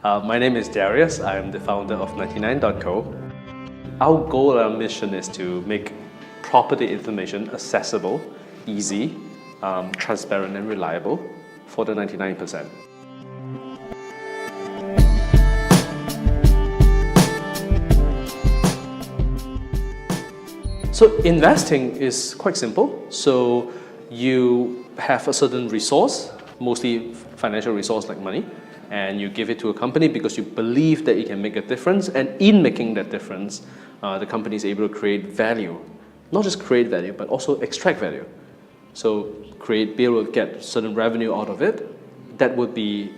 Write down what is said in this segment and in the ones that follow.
My name is Darius. I'm the founder of 99.co. Our goal and our mission is to make property information accessible, easy, transparent and reliable for the 99%. So investing is quite simple. So you have a certain resource, mostly financial resource like money, and you give it to a company because you believe that it can make a difference, and in making that difference, the company is able to create value. Not just create value, but also extract value. So be able to get certain revenue out of it, that would be,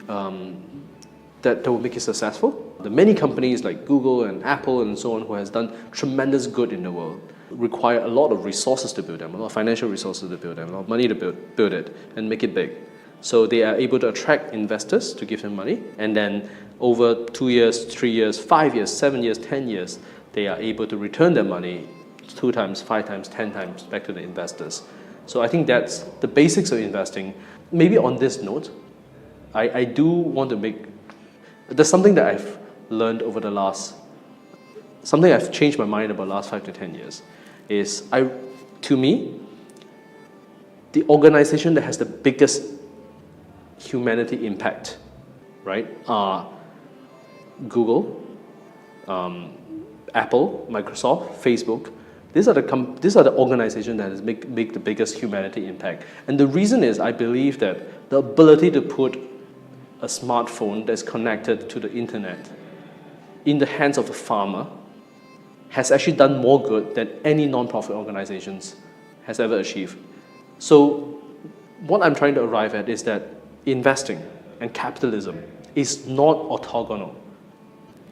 that will make it successful. The many companies like Google and Apple and so on who has done tremendous good in the world require a lot of resources to build them, a lot of financial resources to build them, a lot of money to build it and make it big. So they are able to attract investors to give them money, and then over 2 years, 3 years, 5 years, 7 years, 10 years, they are able to return their money 2 times, 5 times, 10 times back to the investors. So I think that's the basics of investing. Maybe on this note, I do want to make, there's something that I've learned over the last, something I've changed my mind about the last 5 to 10 years, is to me, the organization that has the biggest humanity impact, right, are Google, Apple, Microsoft, Facebook. These are the organizations that has make the biggest humanity impact. And the reason is, I believe that the ability to put a smartphone that's connected to the internet in the hands of a farmer has actually done more good than any non-profit organizations has ever achieved. So what I'm trying to arrive at is that investing and capitalism is not orthogonal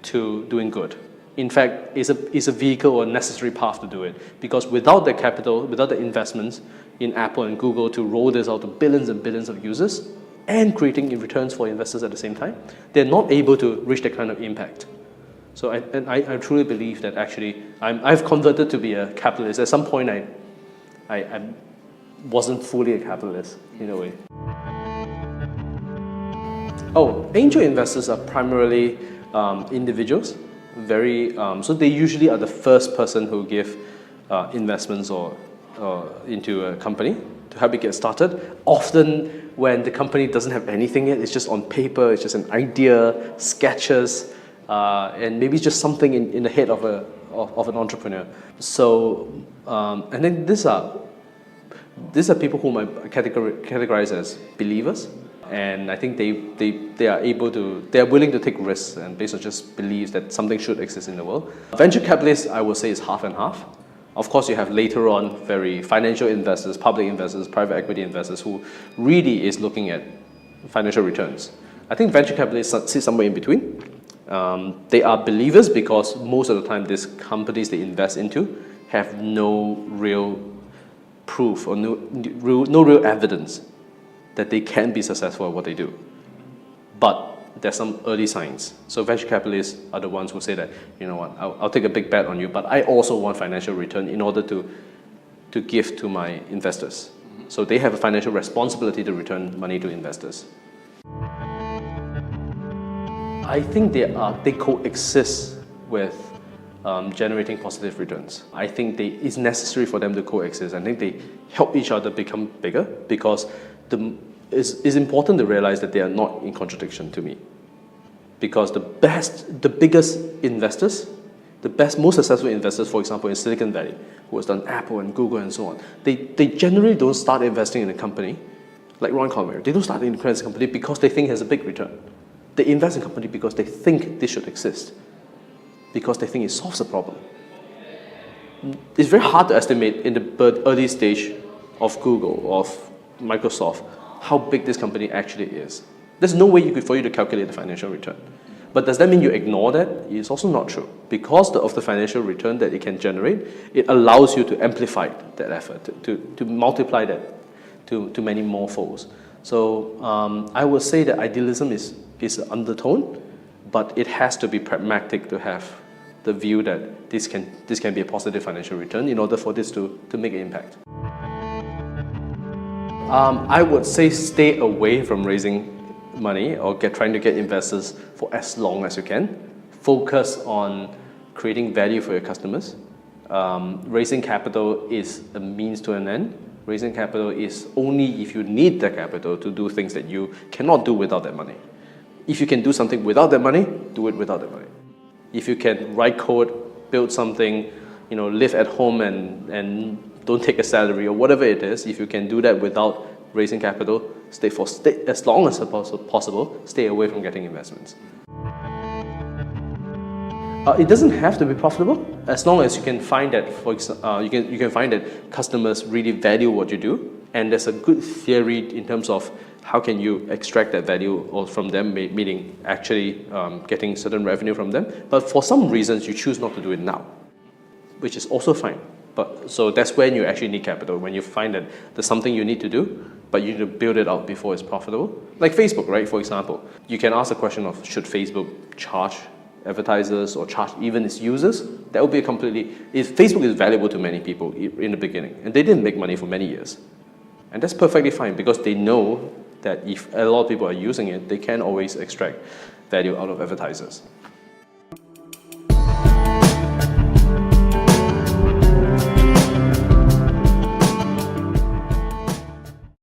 to doing good. In fact, it's a vehicle or a necessary path to do it, because without the capital, without the investments in Apple and Google to roll this out to billions and billions of users and creating returns for investors at the same time, they're not able to reach that kind of impact. So I truly believe that actually I've converted to be a capitalist. At some point I wasn't fully a capitalist in a way. Oh, angel investors are primarily individuals. So they usually are the first person who give investments or into a company to help it get started. Often when the company doesn't have anything yet, it's just on paper, it's just an idea, sketches, and maybe it's just something in the head of an entrepreneur. So, and then these are people whom I categorize as believers. And I think they are willing to take risks and based on just beliefs that something should exist in the world. Venture capitalists, I would say, is half and half. Of course, you have later on very financial investors, public investors, private equity investors who really is looking at financial returns. I think venture capitalists sit somewhere in between. They are believers because most of the time these companies they invest into have no real proof or no real evidence that they can be successful at what they do. But there's some early signs. So venture capitalists are the ones who say that, you know what, I'll take a big bet on you, but I also want financial return in order to give to my investors. So they have a financial responsibility to return money to investors. I think they coexist with generating positive returns. I think it's necessary for them to coexist. I think they help each other become bigger because it's important to realize that they are not in contradiction to me. Because the biggest investors, most successful investors, for example, in Silicon Valley, who has done Apple and Google and so on, they generally don't start investing in a company like Ron Conway. They don't start investing in a company because they think it has a big return. They invest in a company because they think this should exist, because they think it solves a problem. It's very hard to estimate in the early stage of Google, of Microsoft, how big this company actually is. There's no way for you to calculate the financial return. But does that mean you ignore that? It's also not true. Because of the financial return that it can generate, it allows you to amplify that effort, to multiply that to many more folds. So I would say that idealism is an undertone, but it has to be pragmatic to have the view that this can be a positive financial return in order for this to make an impact. I would say stay away from raising money or trying to get investors for as long as you can. Focus on creating value for your customers. Raising capital is a means to an end. Raising capital is only if you need the capital to do things that you cannot do without that money. If you can do something without that money, do it without that money. If you can write code, build something, live at home and don't take a salary or whatever it is, if you can do that without raising capital, stay as long as possible, stay away from getting investments. It doesn't have to be profitable, as long as you can find that, you can find that customers really value what you do, and there's a good theory in terms of how can you extract that value or from them, meaning actually getting certain revenue from them. But for some reasons, you choose not to do it now, which is also fine. So that's when you actually need capital, when you find that there's something you need to do, but you need to build it out before it's profitable. Like Facebook, right? For example, you can ask the question of, should Facebook charge advertisers or charge even its users? That would be if Facebook is valuable to many people in the beginning, and they didn't make money for many years. And that's perfectly fine, because they know that if a lot of people are using it, they can always extract value out of advertisers.